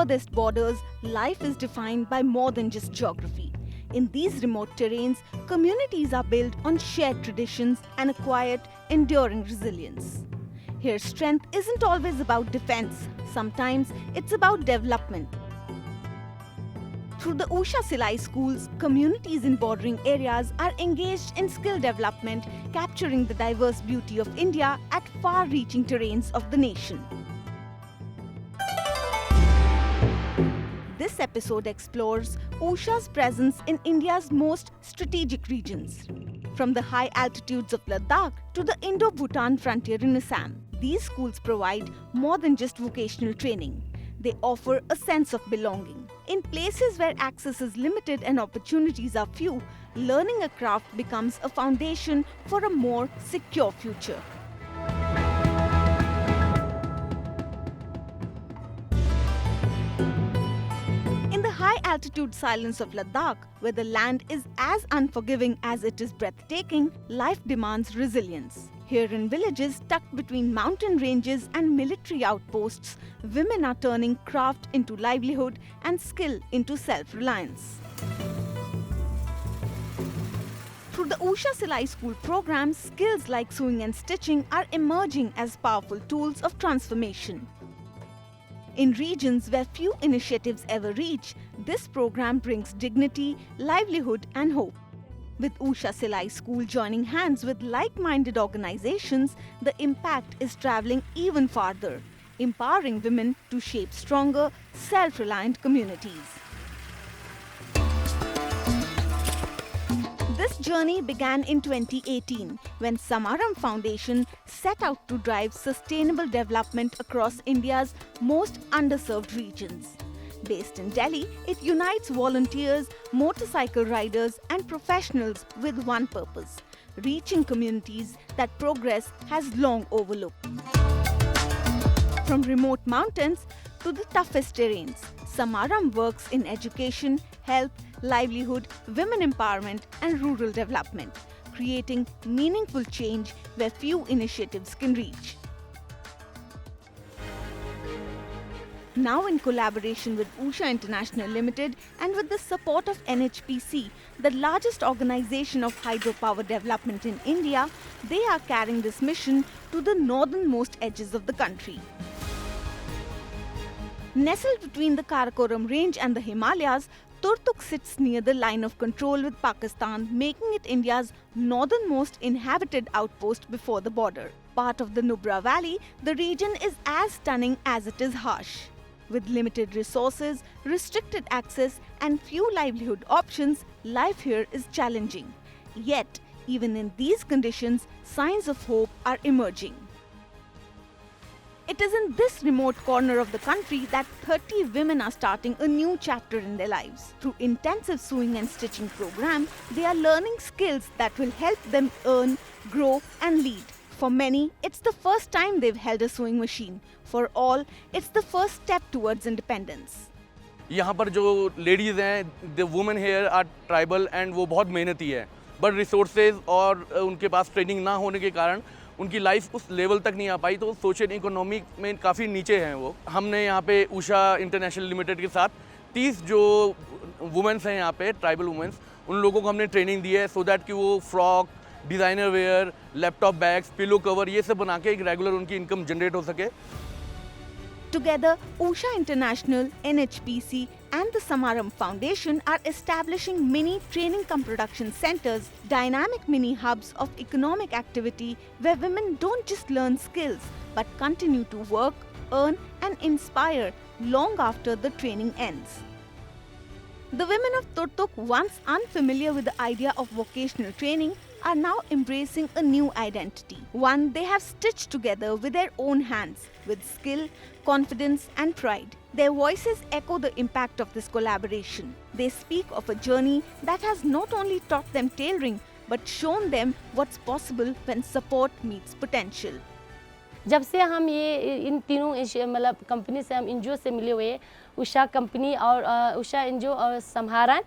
farthest borders, life is defined by more than just geography. In these remote terrains, communities are built on shared traditions and a quiet, enduring resilience. Here, strength isn't always about defense. Sometimes it's about development. Through the Usha Silai Schools, communities in bordering areas are engaged in skill development, capturing the diverse beauty of India at far-reaching terrains of the nation. This episode explores Usha's presence in India's most strategic regions. From the high altitudes of Ladakh to the Indo-Bhutan frontier in Assam, these schools provide more than just vocational training. They offer a sense of belonging. In places where access is limited and opportunities are few, learning a craft becomes a foundation for a more secure future. In the high-altitude silence of Ladakh, where the land is as unforgiving as it is breathtaking, life demands resilience. Here in villages tucked between mountain ranges and military outposts, women are turning craft into livelihood and skill into self-reliance. Through the Usha Silai School program, skills like sewing and stitching are emerging as powerful tools of transformation. In regions where few initiatives ever reach, this program brings dignity, livelihood and hope. With Usha Silai School joining hands with like-minded organizations, the impact is traveling even farther, empowering women to shape stronger, self-reliant communities. This journey began in 2018 when Samaram Foundation set out to drive sustainable development across India's most underserved regions. Based in Delhi, it unites volunteers, motorcycle riders and professionals with one purpose: reaching communities that progress has long overlooked. From remote mountains to the toughest terrains, Samaram works in education, health, livelihood, women empowerment and rural development, creating meaningful change where few initiatives can reach. Now in collaboration with Usha International Limited and with the support of NHPC, the largest organization of hydropower development in India, they are carrying this mission to the northernmost edges of the country. Nestled between the Karakoram range and the Himalayas, Turtuk sits near the line of control with Pakistan, making it India's northernmost inhabited outpost before the border. Part of the Nubra Valley, the region is as stunning as it is harsh. With limited resources, restricted access and few livelihood options, life here is challenging. Yet, even in these conditions, signs of hope are emerging. It is in this remote corner of the country that 30 women are starting a new chapter in their lives. Through intensive sewing and stitching program, they are learning skills that will help them earn, grow and lead. For many, it's the first time they've held a sewing machine. For all, it's the first step towards independence. यहाँ पर जो ladies हैं, the women here are tribal and वो बहुत मेहनती है, but resources और उनके पास ट्रेनिंग ना होने के कारण उनकी लाइफ उस लेवल तक नहीं आ पाई, तो सोशल इकोनॉमिक में काफ़ी नीचे हैं वो। हमने यहाँ पे उषा इंटरनेशनल लिमिटेड के साथ 30 जो वुमेंस हैं यहाँ पे, ट्राइबल वुमेंस, उन लोगों को हमने ट्रेनिंग दी है सो दैट कि वो frock, designer wear, laptop bags, pillow cover ये सब बना के एक रेगुलर उनकी इनकम जनरेट हो सके। Together, Usha International, NHPC and the Samaram Foundation are establishing mini training cum production centers, dynamic mini hubs of economic activity where women don't just learn skills but continue to work, earn and inspire long after the training ends. The women of Turtuk, once unfamiliar with the idea of vocational training, are now embracing a new identity, one they have stitched together with their own hands, with skill, confidence and pride. Their voices echo the impact of this collaboration. They speak of a journey that has not only taught them tailoring, but shown them what's possible when support meets potential. जब से हम ये इन तीनों मतलब company से हम NGO से मिले हुए, उषा कंपनी और उषा एनजीओ और समारण,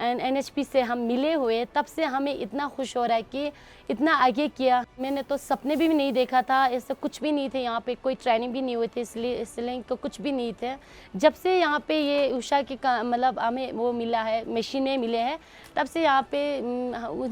NHP से हम मिले हुए, तब से हमें इतना खुश हो रहा है कि इतना आगे किया। मैंने तो सपने भी नहीं देखा था, ऐसा कुछ भी नहीं थे, यहाँ पे कोई ट्रेनिंग भी नहीं हुई थी, इसलिए तो कुछ भी नहीं थे। जब से यहाँ पे ये उषा की मतलब हमें वो मिला है, मशीनें मिले हैं, तब से यहाँ पे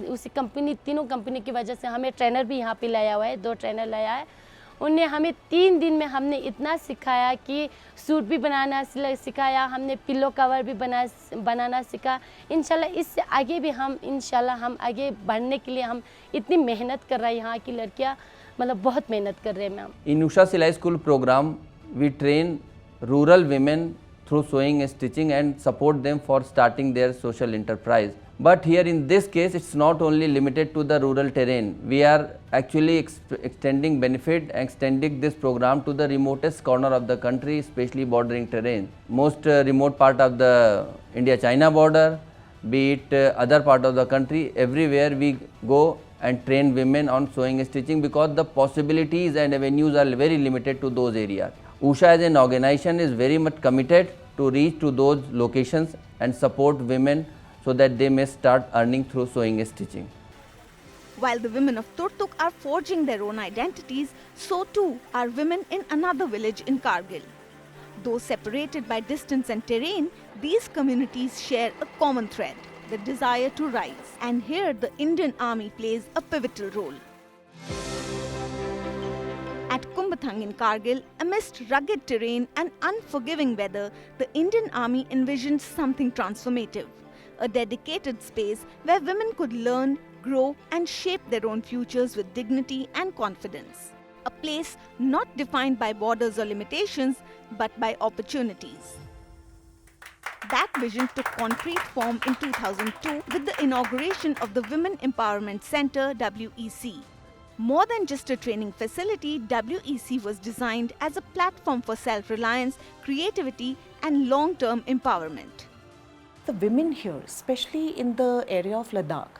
उसी कंपनी, तीनों कंपनी की वजह से हमें ट्रेनर भी यहाँ पे लाया हुआ है, 2 ट्रेनर लाया है। उनने हमें 3 दिन में हमने इतना सिखाया कि सूट भी बनाना सिखाया, हमने पिलो कवर भी बनाना सीखा। इंशाल्लाह इससे आगे भी हम आगे बढ़ने के लिए हम इतनी मेहनत कर रहे हैं। यहाँ की लड़कियाँ मतलब बहुत मेहनत कर रहे हैं ma'am. In Usha Silai School program, we train rural women through sewing and stitching and support them for starting their social enterprise. But here in this case, it's not only limited to the rural terrain. We are actually extending this program to the remotest corner of the country, especially bordering terrain. Most remote part of the India-China border, be it other part of the country, everywhere we go and train women on sewing and stitching because the possibilities and avenues are very limited to those areas. Usha as an organization is very much committed to reach to those locations and support women so that they may start earning through sewing and stitching. While the women of Turtuk are forging their own identities, so too are women in another village in Kargil. Though separated by distance and terrain, these communities share a common thread, the desire to rise. And here the Indian Army plays a pivotal role. At Kumbathang in Kargil, amidst rugged terrain and unforgiving weather, the Indian Army envisioned something transformative. A dedicated space where women could learn, grow and shape their own futures with dignity and confidence. A place not defined by borders or limitations, but by opportunities. That vision took concrete form in 2002 with the inauguration of the Women Empowerment Center WEC. More than just a training facility, WEC was designed as a platform for self-reliance, creativity and long-term empowerment. The women here, especially in the area of Ladakh,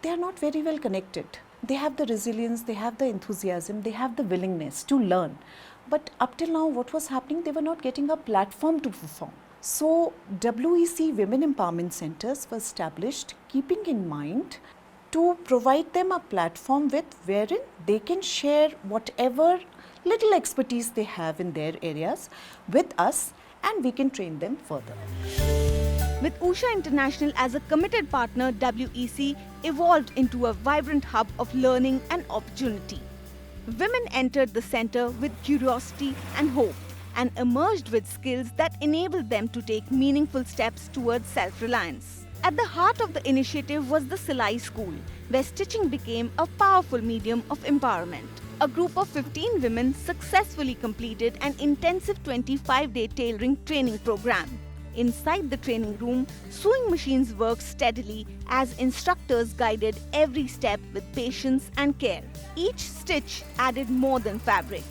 they are not very well connected. They have the resilience, they have the enthusiasm, they have the willingness to learn. But up till now, what was happening, they were not getting a platform to perform. So, WEC Women Empowerment Centers were established keeping in mind to provide them a platform wherein they can share whatever little expertise they have in their areas with us and we can train them further. With Usha International as a committed partner, WEC evolved into a vibrant hub of learning and opportunity. Women entered the center with curiosity and hope and emerged with skills that enabled them to take meaningful steps towards self-reliance. At the heart of the initiative was the Silai School, where stitching became a powerful medium of empowerment. A group of 15 women successfully completed an intensive 25-day tailoring training program. Inside the training room, sewing machines worked steadily as instructors guided every step with patience and care. Each stitch added more than fabric.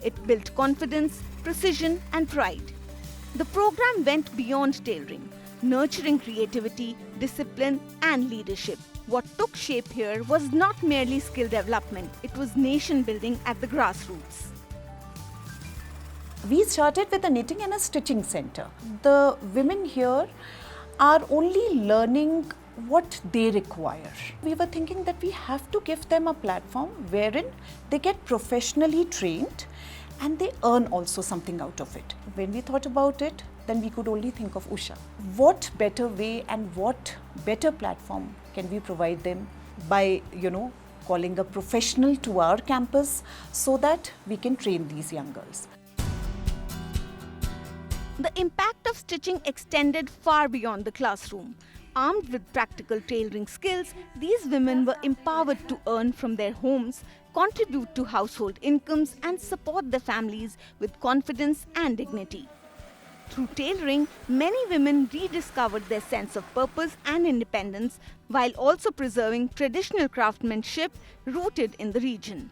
It built confidence, precision and pride. The program went beyond tailoring, nurturing creativity, discipline and leadership. What took shape here was not merely skill development, it was nation building at the grassroots. We started with a knitting and a stitching center. The women here are only learning what they require. We were thinking that we have to give them a platform wherein they get professionally trained and they earn also something out of it. When we thought about it, then we could only think of Usha. What better way and what better platform can we provide them by, calling a professional to our campus so that we can train these young girls. The impact of stitching extended far beyond the classroom. Armed with practical tailoring skills, these women were empowered to earn from their homes, contribute to household incomes and support their families with confidence and dignity. Through tailoring, many women rediscovered their sense of purpose and independence while also preserving traditional craftsmanship rooted in the region.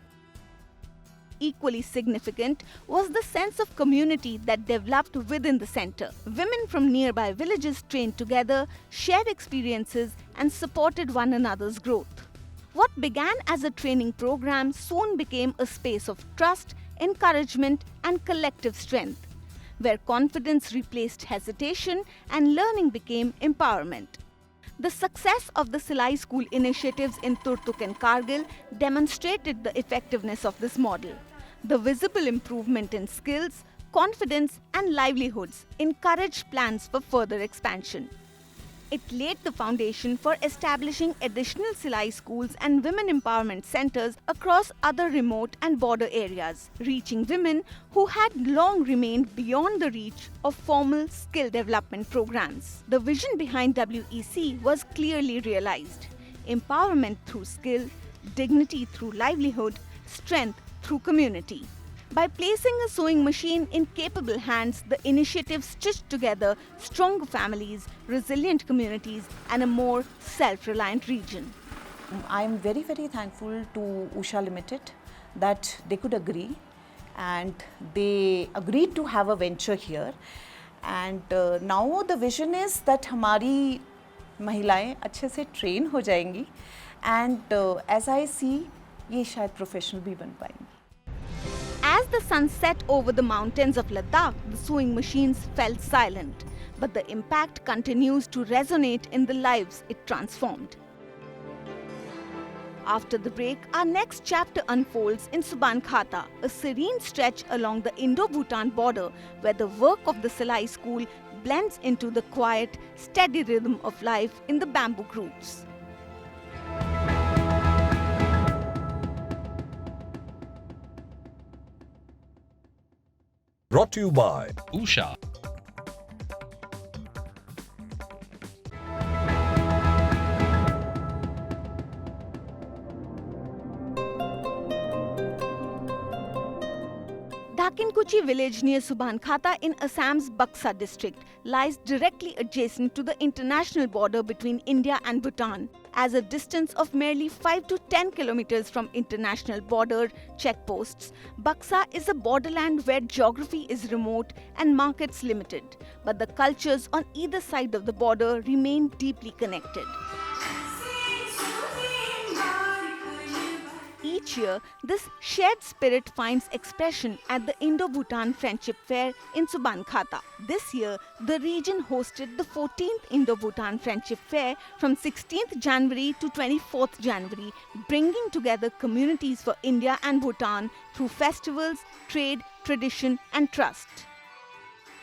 Equally significant was the sense of community that developed within the center. Women from nearby villages trained together, shared experiences and supported one another's growth. What began as a training program soon became a space of trust, encouragement and collective strength, where confidence replaced hesitation and learning became empowerment. The success of the Silai School initiatives in Turtuk and Kargil demonstrated the effectiveness of this model. The visible improvement in skills, confidence and livelihoods encouraged plans for further expansion. It laid the foundation for establishing additional Silai schools and women empowerment centers across other remote and border areas, reaching women who had long remained beyond the reach of formal skill development programs. The vision behind WEC was clearly realized: empowerment through skill, dignity through livelihood, strength through community. By placing a sewing machine in capable hands, the initiative stitched together stronger families, resilient communities, and a more self-reliant region. I am very, very thankful to Usha Limited that they could agree, and they agreed to have a venture here. And now the vision is that हमारी महिलाएं अच्छे से train हो जाएंगी, and as I see, ये शायद professional भी बन पाएंगी. As the sun set over the mountains of Ladakh, the sewing machines fell silent, but the impact continues to resonate in the lives it transformed. After the break, our next chapter unfolds in Subankhata, a serene stretch along the Indo-Bhutan border where the work of the Silai School blends into the quiet, steady rhythm of life in the bamboo groups. Brought to you by Usha. Dhakinkuchi village near Subankhata in Assam's Baksa district lies directly adjacent to the international border between India and Bhutan. As a distance of merely 5 to 10 kilometers from international border checkposts, Baksa is a borderland where geography is remote and markets limited, but the cultures on either side of the border remain deeply connected. Each year, this shared spirit finds expression at the Indo-Bhutan Friendship Fair in Subankhata. This year, the region hosted the 14th Indo-Bhutan Friendship Fair from 16th January to 24th January, bringing together communities for India and Bhutan through festivals, trade, tradition and trust.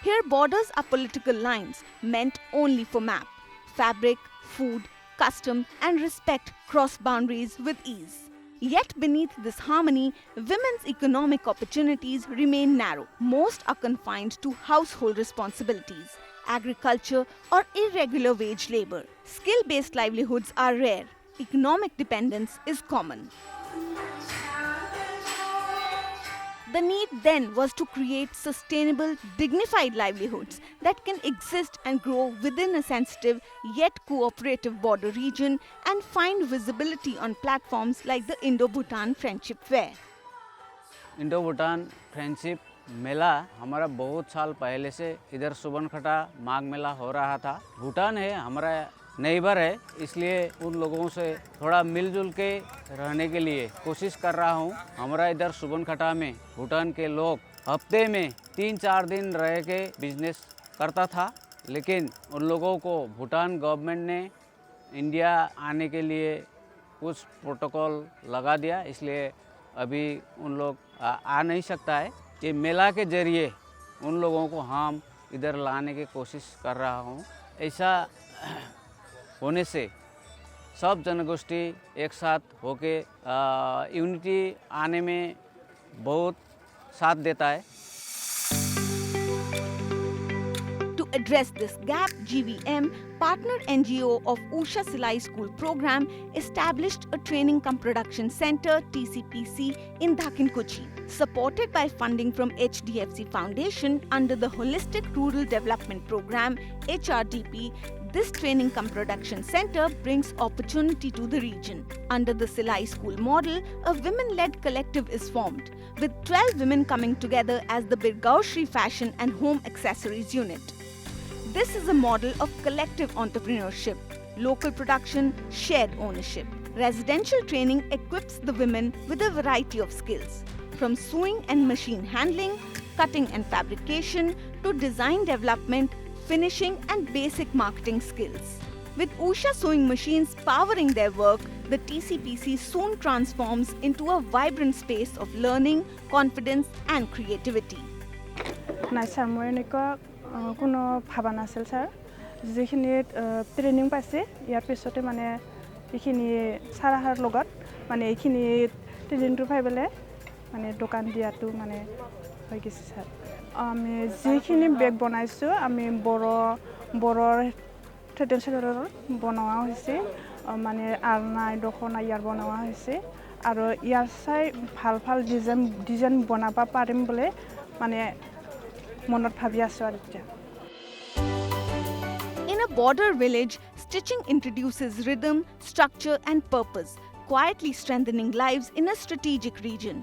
Here, borders are political lines meant only for map. Fabric, food, custom and respect cross boundaries with ease. Yet beneath this harmony, women's economic opportunities remain narrow. Most are confined to household responsibilities, agriculture or irregular wage labor. Skill-based livelihoods are rare. Economic dependence is common. The need then was to create sustainable, dignified livelihoods that can exist and grow within a sensitive yet cooperative border region and find visibility on platforms like the Indo-Bhutan Friendship Fair. Indo-Bhutan friendship मेला हमारा बहुत साल पहले से इधर सुबनखटा माघ मेला हो रहा था। भूटान है हमारा नेबर है, इसलिए उन लोगों से थोड़ा मिलजुल के रहने के लिए कोशिश कर रहा हूँ। हमारा इधर सुबनखटा में भूटान के लोग हफ्ते में 3-4 दिन रह के बिजनेस करता था, लेकिन उन लोगों को भूटान गवर्नमेंट ने इंडिया आने के लिए कुछ प्रोटोकॉल लगा दिया, इसलिए अभी उन लोग आ नहीं सकता है। ये मेला के ज़रिए उन लोगों को हम इधर लाने की कोशिश कर रहा हूँ। ऐसा होने से सब जनगोष्ठी एक साथ होके यूनिटी आने में बहुत साथ देता है। To address this gap, GVM, partner NGO of Usha Silai School program, established a training cum production center TCPC in Dhakinkuchi. Supported by funding from HDFC Foundation under the Holistic Rural Development Program HRDP, this training cum production center brings opportunity to the region. Under the Silai School model, a women-led collective is formed, with 12 women coming together as the Birgaoshri Fashion and Home Accessories Unit. This is a model of collective entrepreneurship, local production, shared ownership. Residential training equips the women with a variety of skills, from sewing and machine handling, cutting and fabrication, to design development, finishing and basic marketing skills. With Usha sewing machines powering their work, the TCPC soon transforms into a vibrant space of learning, confidence, and creativity. নাই sir মই এনেকুৱা কোনো ভাবা নাছিল sir যিখিনি training পাইছে ইয়াৰ পিছতে মানে এইখিনি ছাৰাহাৰ লগত মানে এইখিনি ট্ৰেইনিংটো পাই পেলাই মানে দোকান দিয়াটো মানে হৈ গৈছে ছাৰ আমি যিখিনি বেগ বনাইছোঁ আমি বড়ৰ ট্ৰেডিশ্যনেলৰ বনোৱা হৈছে মানে আলনাই দখনা ইয়াৰ বনোৱা হৈছে আৰু ইয়াৰ চাই ভাল ভাল ডিজাইন বনাব পাৰিম বুলি মানে মনত ভাবি আছোঁ আৰু এতিয়া In a border village, stitching introduces rhythm, structure, and purpose, quietly strengthening lives in a strategic region.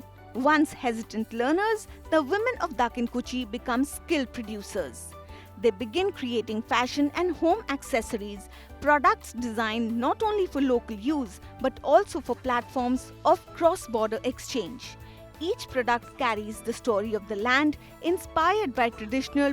Once hesitant learners, the women of Dakinkuchi become skilled producers. They begin creating fashion and home accessories, products designed not only for local use but also for platforms of cross-border exchange. Each product carries the story of the land, inspired by traditional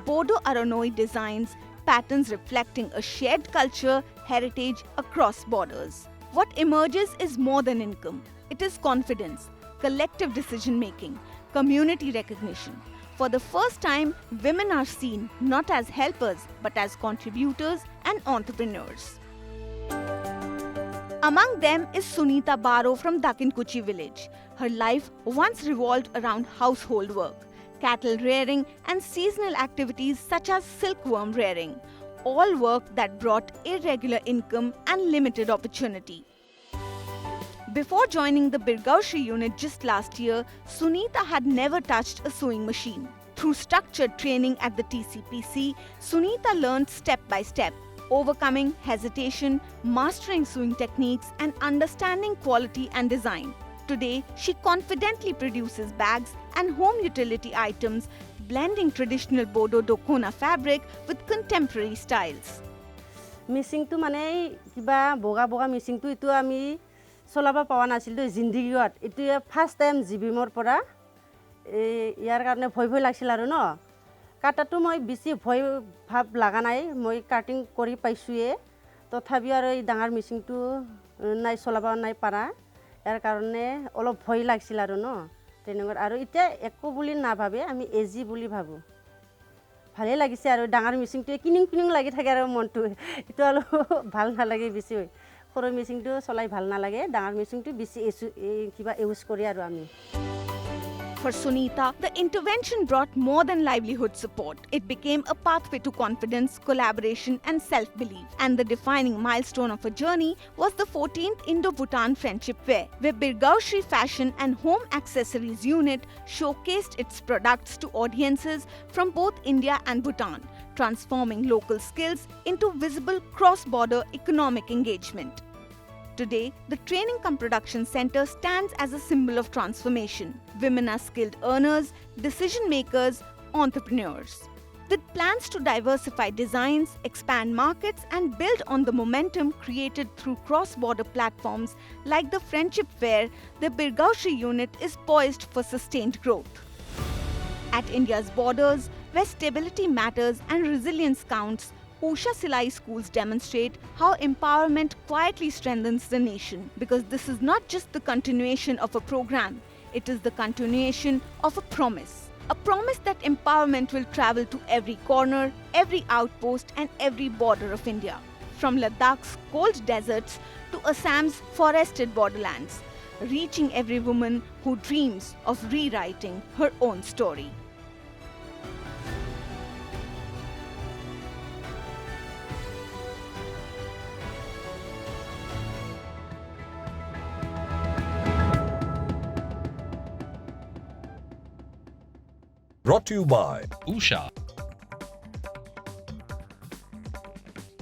Bodo Aranoi designs, patterns reflecting a shared culture, heritage across borders. What emerges is more than income. It is confidence, collective decision-making, community recognition. For the first time, women are seen not as helpers but as contributors and entrepreneurs. Among them is Sunita Baro from Dakinkuchi village. Her life once revolved around household work, cattle rearing and seasonal activities such as silkworm rearing, all work that brought irregular income and limited opportunity. Before joining the Birgaushri unit just last year, Sunita had never touched a sewing machine. Through structured training at the TCPC, Sunita learned step by step, overcoming hesitation, mastering sewing techniques, and understanding quality and design. Today, she confidently produces bags and home utility items, blending traditional Bodo Dokona fabric with contemporary styles. Missing to money, kiba boga missing to itu ami solaba pawan asil to zindigiot. Itu first time zibimor pora. ইয়াৰ কাৰণে ভয় লাগিছিল আৰু ন কাটাটো মই বেছি ভয় ভাব লাগা নাই মই কাটিং কৰি পাইছোয়ে তথাপি আৰু এই ডাঙৰ মেচিনটো নাই চলাব নাই পাৰা ইয়াৰ কাৰণে অলপ ভয় লাগিছিল আৰু ন ট্ৰেইনিংৰ আৰু এতিয়া একো বুলি নাভাবে আমি এজি বুলি ভাবো ভালে লাগিছে আৰু ডাঙৰ মেচিনটো কিনিং লাগি থাকে আৰু মনটো ইটো অলপ ভাল নালাগে বেছি সৰু মেচিনটো চলাই ভাল নালাগে ডাঙৰ মেচিনটো বেছি কিবা ইউজ কৰি আৰু আমি For Sunita, the intervention brought more than livelihood support. It became a pathway to confidence, collaboration, and self-belief. And the defining milestone of her journey was the 14th Indo-Bhutan Friendship Fair, where Birgaushri Fashion and Home Accessories Unit showcased its products to audiences from both India and Bhutan, transforming local skills into visible cross-border economic engagement. Today, the Training Cum Production Center stands as a symbol of transformation. Women are skilled earners, decision makers, entrepreneurs. With plans to diversify designs, expand markets, and build on the momentum created through cross-border platforms like the Friendship Fair, the Birgaushri unit is poised for sustained growth. At India's borders, where stability matters and resilience counts, Usha Silai Schools demonstrate how empowerment quietly strengthens the nation, because this is not just the continuation of a program, it is the continuation of a promise. A promise that empowerment will travel to every corner, every outpost and every border of India. From Ladakh's cold deserts to Assam's forested borderlands, reaching every woman who dreams of rewriting her own story. Brought to you by Usha.